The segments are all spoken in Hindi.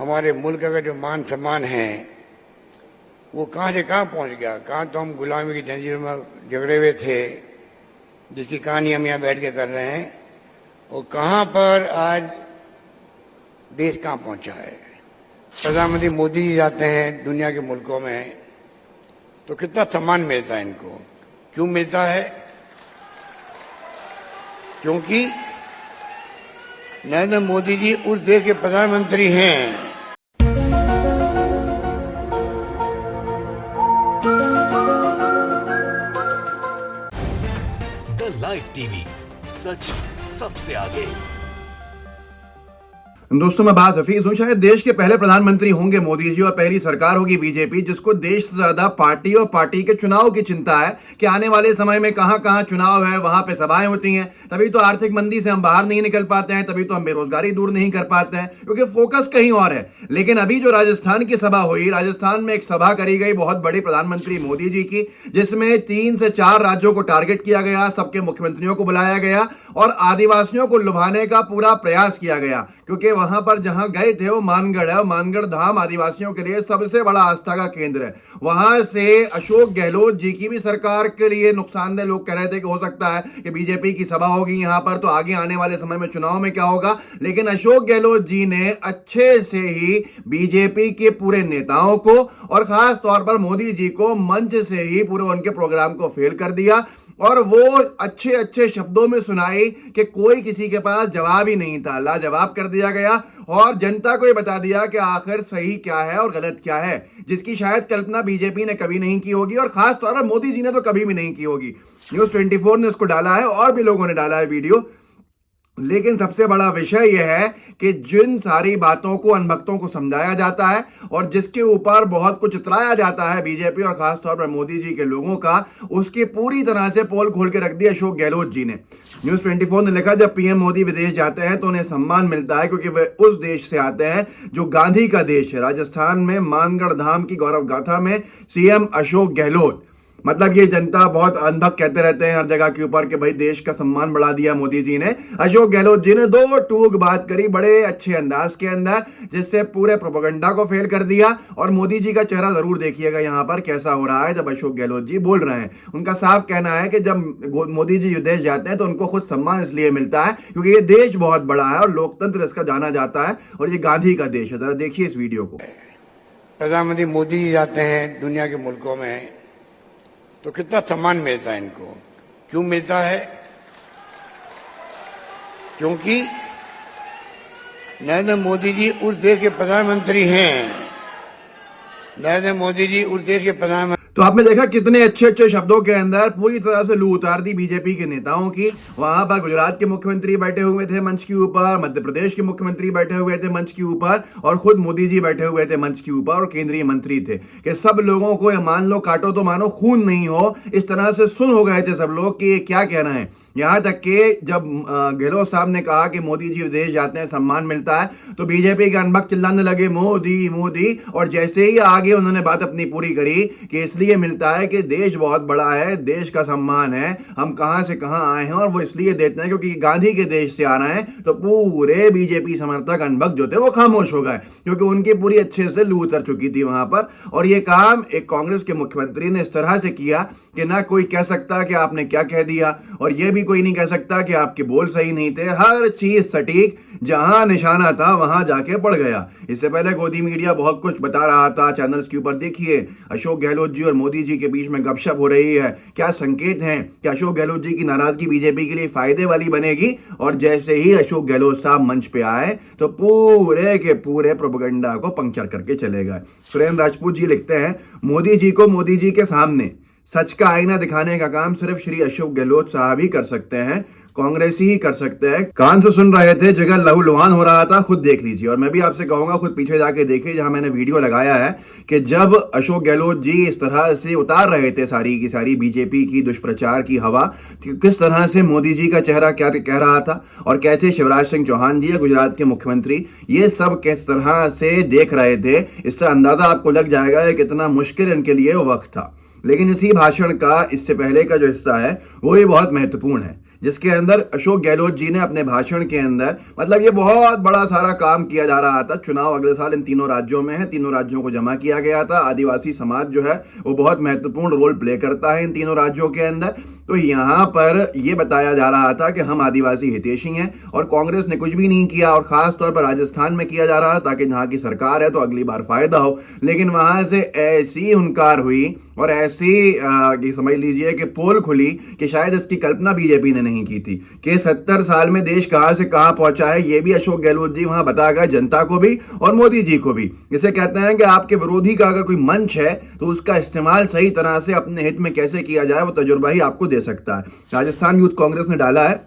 हमारे मुल्क का जो मान सम्मान है वो कहाँ से कहाँ पहुँच गया। कहाँ तो हम गुलामी की जंजीरों में जकड़े हुए थे, जिसकी कहानी हम यहाँ बैठ के कर रहे हैं, और कहाँ पर आज देश कहाँ पहुँचा है। प्रधानमंत्री मोदी जी जाते हैं दुनिया के मुल्कों में तो कितना सम्मान मिलता है इनको। क्यों मिलता है? क्योंकि नरेंद्र मोदी जी उस देश के प्रधानमंत्री हैं। द लाइव टीवी, सच सबसे आगे। दोस्तों, मैं बात हफीज हूं। शायद देश के पहले प्रधानमंत्री होंगे मोदी जी और पहली सरकार होगी बीजेपी जिसको देश से ज्यादा पार्टी और पार्टी के चुनाव की चिंता है कि आने वाले समय में कहां कहां चुनाव है, वहां पे सभाएं होती हैं। तभी तो आर्थिक मंदी से हम बाहर नहीं निकल पाते हैं, तभी तो हम बेरोजगारी दूर नहीं कर पाते हैं, क्योंकि फोकस कहीं और है। लेकिन अभी जो राजस्थान की सभा हुई, राजस्थान में एक सभा करी गई बहुत बड़ी प्रधानमंत्री मोदी जी की, जिसमें 3 से 4 राज्यों को टारगेट किया गया, सबके मुख्यमंत्रियों को बुलाया गया और आदिवासियों को लुभाने का पूरा प्रयास किया गया। क्योंकि वहां पर जहां गए थे वो मानगढ़ है, मानगढ़ धाम आदिवासियों के लिए सबसे बड़ा आस्था का केंद्र है। वहां से अशोक गहलोत जी की भी सरकार के लिए नुकसानदेह, लोग कह रहे थे कि हो सकता है कि बीजेपी की सभा होगी यहां पर तो आगे आने वाले समय में चुनाव में क्या होगा। लेकिन अशोक गहलोत जी ने अच्छे से ही बीजेपी के पूरे नेताओं को और खास तौर पर मोदी जी को मंच से ही पूरे उनके प्रोग्राम को फेल कर दिया और वो अच्छे अच्छे शब्दों में सुनाई कि कोई किसी के पास जवाब ही नहीं था, लाजवाब कर दिया गया और जनता को ये बता दिया कि आखिर सही क्या है और गलत क्या है, जिसकी शायद कल्पना बीजेपी ने कभी नहीं की होगी और खास तौर पर मोदी जी ने तो कभी भी नहीं की होगी। न्यूज़ 24 ने उसको डाला है और भी लोगों ने डाला है वीडियो। लेकिन सबसे बड़ा विषय यह है कि जिन सारी बातों को अनभक्तों को समझाया जाता है और जिसके ऊपर बहुत कुछ उतराया जाता है बीजेपी और खासतौर पर मोदी जी के लोगों का, उसकी पूरी तरह से पोल खोल के रख दी अशोक गहलोत जी ने। न्यूज़ 24 ने लिखा, जब पीएम मोदी विदेश जाते हैं तो उन्हें सम्मान मिलता है क्योंकि वे उस देश से आते हैं जो गांधी का देश है। राजस्थान में मानगढ़ धाम की गौरव गाथा में सीएम अशोक गहलोत। मतलब ये जनता बहुत अनभक कहते रहते हैं हर जगह के ऊपर कि भाई देश का सम्मान बढ़ा दिया मोदी जी ने। अशोक गहलोत जी ने 2 टूक बात करी बड़े अच्छे अंदाज के अंदर, जिससे पूरे प्रोपेगेंडा को फेल कर दिया। और मोदी जी का चेहरा जरूर देखिएगा यहाँ पर कैसा हो रहा है जब अशोक गहलोत जी बोल रहे हैं। उनका साफ कहना है कि जब मोदी जी विदेश जाते हैं तो उनको खुद सम्मान इसलिए मिलता है क्योंकि ये देश बहुत बड़ा है और लोकतंत्र इसका जाना जाता है और ये गांधी का देश है। जरा देखिए इस वीडियो को। प्रधानमंत्री मोदी जी जाते हैं दुनिया के मुल्कों में तो कितना सम्मान मिलता है इनको। क्यों मिलता है? क्योंकि नरेंद्र मोदी जी उस देश के प्रधानमंत्री हैं। नरेंद्र मोदी जी उस देश के प्रधानमंत्री। तो आपने देखा कितने अच्छे अच्छे शब्दों के अंदर पूरी तरह से लू उतार दी बीजेपी के नेताओं की। वहां पर गुजरात के मुख्यमंत्री बैठे हुए थे मंच के ऊपर, मध्य प्रदेश के मुख्यमंत्री बैठे हुए थे मंच के ऊपर और खुद मोदी जी बैठे हुए थे मंच के ऊपर और केंद्रीय मंत्री थे कि सब लोगों को ये मान लो काटो तो मानो खून नहीं हो, इस तरह से सुन हो गए थे सब लोग कि ये क्या कहना है। यहां तक कि जब गहलोत साहब ने कहा कि मोदी जी विदेश जाते हैं सम्मान मिलता है तो बीजेपी के अनभक्त चिल्लाने लगे मोदी मोदी। और जैसे ही आगे उन्होंने बात अपनी पूरी करी कि इसलिए मिलता है कि देश बहुत बड़ा है, देश का सम्मान है, हम कहां से कहां आए हैं और वो इसलिए देते हैं क्योंकि गांधी के देश से आ रहे हैं, तो पूरे बीजेपी समर्थक अनभक्त जो थे वो खामोश हो गए क्योंकि उनकी पूरी अच्छे से लू उतर चुकी थी वहां पर। और ये काम एक कांग्रेस के मुख्यमंत्री ने इस तरह से किया कि ना कोई कह सकता कि आपने क्या कह दिया और यह भी कोई नहीं कह सकता कि आपके बोल सही नहीं थे। हर चीज सटीक, जहां निशाना था वहां जाके पड़ गया। इससे पहले गोदी मीडिया बहुत कुछ बता रहा था चैनल्स के ऊपर। देखिए अशोक गहलोत जी और मोदी जी के बीच में गपशप हो रही है। क्या संकेत हैं कि अशोक गहलोत जी की नाराजगी बीजेपी के लिए फायदे वाली बनेगी। और जैसे ही अशोक गहलोत साहब मंच पे आए तो पूरे के पूरे प्रोपेगेंडा को पंक्चर करके चले गए। सुरेंद्र राजपूत जी लिखते हैं, मोदी जी को मोदी जी के सामने सच का आईना दिखाने का काम सिर्फ श्री अशोक गहलोत साहब ही कर सकते हैं, कांग्रेस ही कर सकते हैं। कान से सुन रहे थे, जगह लहूलुहान हो रहा था, खुद देख लीजिए। और मैं भी आपसे कहूंगा खुद पीछे जाके देखिए जहां मैंने वीडियो लगाया है कि जब अशोक गहलोत जी इस तरह से उतार रहे थे सारी की सारी बीजेपी की दुष्प्रचार की हवा, किस तरह से मोदी जी का चेहरा क्या कह रहा था और कैसे शिवराज सिंह चौहान जी गुजरात के मुख्यमंत्री ये सब किस तरह से देख रहे थे, इससे अंदाजा आपको लग जाएगा कि कितना मुश्किल इनके लिए वो वक्त था। लेकिन इसी भाषण का इससे पहले का जो हिस्सा है वो भी बहुत महत्वपूर्ण है। जिसके अंदर अशोक गहलोत जी ने अपने भाषण के अंदर मतलब ये बहुत बड़ा सारा काम किया जा रहा था। चुनाव अगले साल इन तीनों राज्यों में है, तीनों राज्यों को जमा किया गया था। आदिवासी समाज जो है वो बहुत महत्वपूर्ण रोल प्ले करता है इन तीनों राज्यों के अंदर। तो यहाँ पर ये बताया जा रहा था कि हम आदिवासी हितैषी हैं और कांग्रेस ने कुछ भी नहीं किया, और खास तौर पर राजस्थान में किया जा रहा था ताकि जहाँ की सरकार है तो अगली बार फायदा हो। लेकिन वहां से ऐसी हुंकार हुई और ऐसी समझ लीजिए कि पोल खुली कि शायद इसकी कल्पना बीजेपी ने नहीं की थी कि 70 साल में देश कहां से कहां पहुंचा है। ये भी अशोक गहलोत जी वहां बता गए जनता को भी और मोदी जी को भी। इसे कहते हैं कि आपके विरोधी का अगर कोई मंच है तो उसका इस्तेमाल सही तरह से अपने हित में कैसे किया जाए वो तजुर्बा ही आपको दे सकता है। राजस्थान यूथ कांग्रेस ने डाला है,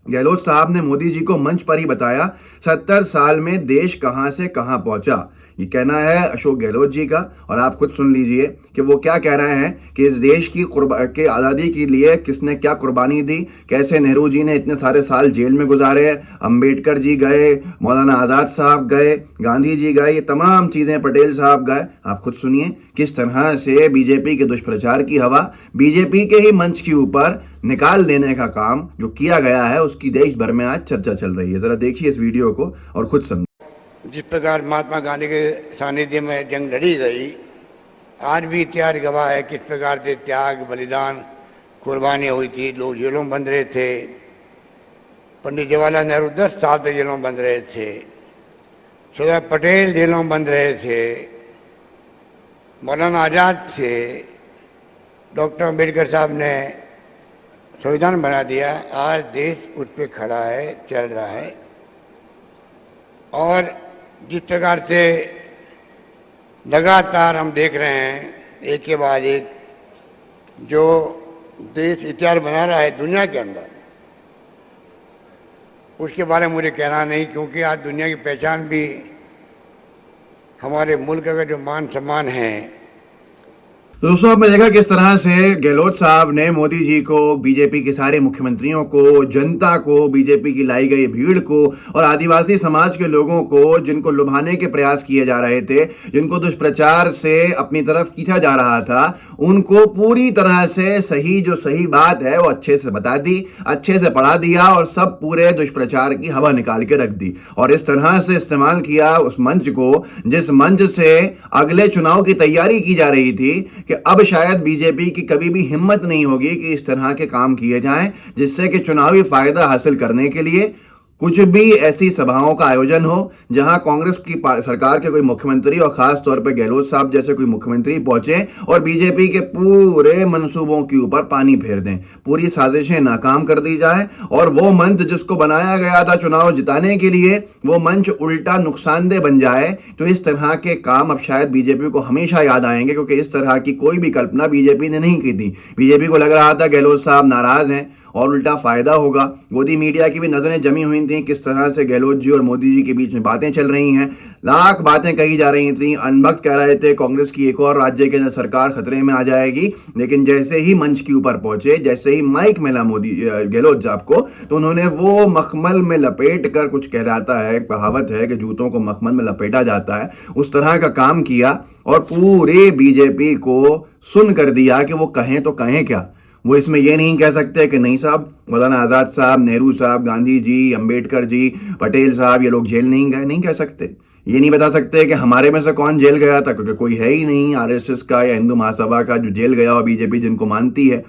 गहलोत साहब ने मोदी जी को मंच पर ही बताया 70 साल में देश कहां से कहां पहुंचा। ये कहना है अशोक गहलोत जी का, और आप खुद सुन लीजिए कि वो क्या कह रहे हैं कि इस देश की आज़ादी के लिए किसने क्या कुर्बानी दी, कैसे नेहरू जी ने इतने सारे साल जेल में गुजारे, अंबेडकर जी गए, मौलाना आज़ाद साहब गए, गांधी जी गए, ये तमाम चीज़ें पटेल साहब गए। आप खुद सुनिए किस तरह से बीजेपी के दुष्प्रचार की हवा बीजेपी के ही मंच के ऊपर निकाल देने का काम जो किया गया है उसकी देश भर में आज चर्चा चल रही है। जरा देखिए इस वीडियो को और खुद समझिए। जिस प्रकार महात्मा गांधी के सानिध्य में जंग लड़ी गई, आज भी इतिहास गवाह है किस प्रकार से त्याग, बलिदान, कुर्बानियाँ हुई थी। लोग जेलों में बंद रहे थे। पंडित जवाहरलाल नेहरू 10 साल तक जेलों में बंद रहे थे। सरदार पटेल जेलों में बंद रहे थे। मौलाना आज़ाद थे। डॉक्टर अंबेडकर साहब ने संविधान बना दिया। आज देश उस पर खड़ा है, चल रहा है। और जिस प्रकार से लगातार हम देख रहे हैं एक के बाद एक जो देश इतिहास बना रहा है दुनिया के अंदर, उसके बारे में मुझे कहना नहीं, क्योंकि आज दुनिया की पहचान भी हमारे मुल्क का जो मान सम्मान है। दोस्तों आपने देखा किस तरह से गहलोत साहब ने मोदी जी को, बीजेपी के सारे मुख्यमंत्रियों को, जनता को, बीजेपी की लाई गई भीड़ को और आदिवासी समाज के लोगों को जिनको लुभाने के प्रयास किए जा रहे थे, जिनको दुष्प्रचार से अपनी तरफ खींचा जा रहा था, उनको पूरी तरह से सही बात है वो अच्छे से बता दी, अच्छे से पढ़ा दिया और सब पूरे दुष्प्रचार की हवा निकाल के रख दी। और इस तरह से इस्तेमाल किया उस मंच को जिस मंच से अगले चुनाव की तैयारी की जा रही थी कि अब शायद बीजेपी की कभी भी हिम्मत नहीं होगी कि इस तरह के काम किए जाएं जिससे कि चुनावी फायदा हासिल करने के लिए कुछ भी ऐसी सभाओं का आयोजन हो जहां कांग्रेस की सरकार के कोई मुख्यमंत्री और खास तौर पर गहलोत साहब जैसे कोई मुख्यमंत्री पहुंचे और बीजेपी के पूरे मंसूबों के ऊपर पानी फेर दें, पूरी साजिशें नाकाम कर दी जाए और वो मंच जिसको बनाया गया था चुनाव जिताने के लिए वो मंच उल्टा नुकसानदेह बन जाए। तो इस तरह के काम अब शायद बीजेपी को हमेशा याद आएंगे, क्योंकि इस तरह की कोई भी कल्पना बीजेपी ने नहीं की थी। बीजेपी को लग रहा था गहलोत साहब नाराज हैं और उल्टा फायदा होगा। मोदी मीडिया की भी नजरें जमी हुई थी किस तरह से गहलोत जी और मोदी जी के बीच में बातें चल रही हैं, लाख बातें कही जा रही थी। अनभक्त कह रहे थे कांग्रेस की एक और राज्य के अंदर सरकार खतरे में आ जाएगी, लेकिन जैसे ही मंच के ऊपर पहुंचे, जैसे ही माइक मिला मोदी गहलोत साहब को, तो उन्होंने वो मखमल में लपेट कर, कुछ कह जाता है, कहावत है कि जूतों को मखमल में लपेटा जाता है, उस तरह का काम किया और पूरे बीजेपी को सुन कर दिया कि वो कहें तो कहें क्या। वो इसमें ये नहीं कह सकते कि नहीं साहब, मौलाना आज़ाद साहब, नेहरू साहब, गांधी जी, अंबेडकर जी, पटेल साहब ये लोग जेल नहीं गए, नहीं कह सकते। ये नहीं बता सकते कि हमारे में से कौन जेल गया था, क्योंकि कोई है ही नहीं आरएसएस का या हिंदू महासभा का जो जेल गया हो बीजेपी जिनको मानती है।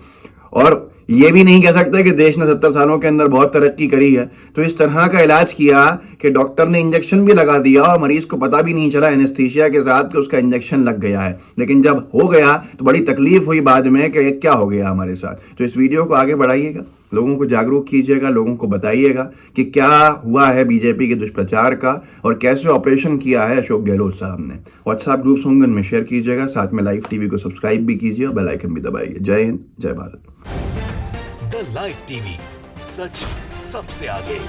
और ये भी नहीं कह सकते कि देश ने 70 सालों के अंदर बहुत तरक्की करी है। तो इस तरह का इलाज किया कि डॉक्टर ने इंजेक्शन भी लगा दिया और मरीज को पता भी नहीं चला एनेस्थीसिया के साथ कि उसका इंजेक्शन लग गया है, लेकिन जब हो गया तो बड़ी तकलीफ हुई बाद में कि क्या हो गया हमारे साथ। तो इस वीडियो को आगे बढ़ाइएगा, लोगों को जागरूक कीजिएगा, लोगों को बताइएगा कि क्या हुआ है बीजेपी के दुष्प्रचार का और कैसे ऑपरेशन किया है अशोक गहलोत साहब ने। व्हाट्सएप ग्रुप्स होंगे उनमें शेयर कीजिएगा, साथ में लाइव टीवी को सब्सक्राइब भी कीजिए और बेल आइकन भी दबाइए। जय हिंद, जय भारत। द लाइव टीवी, सच सबसे आगे।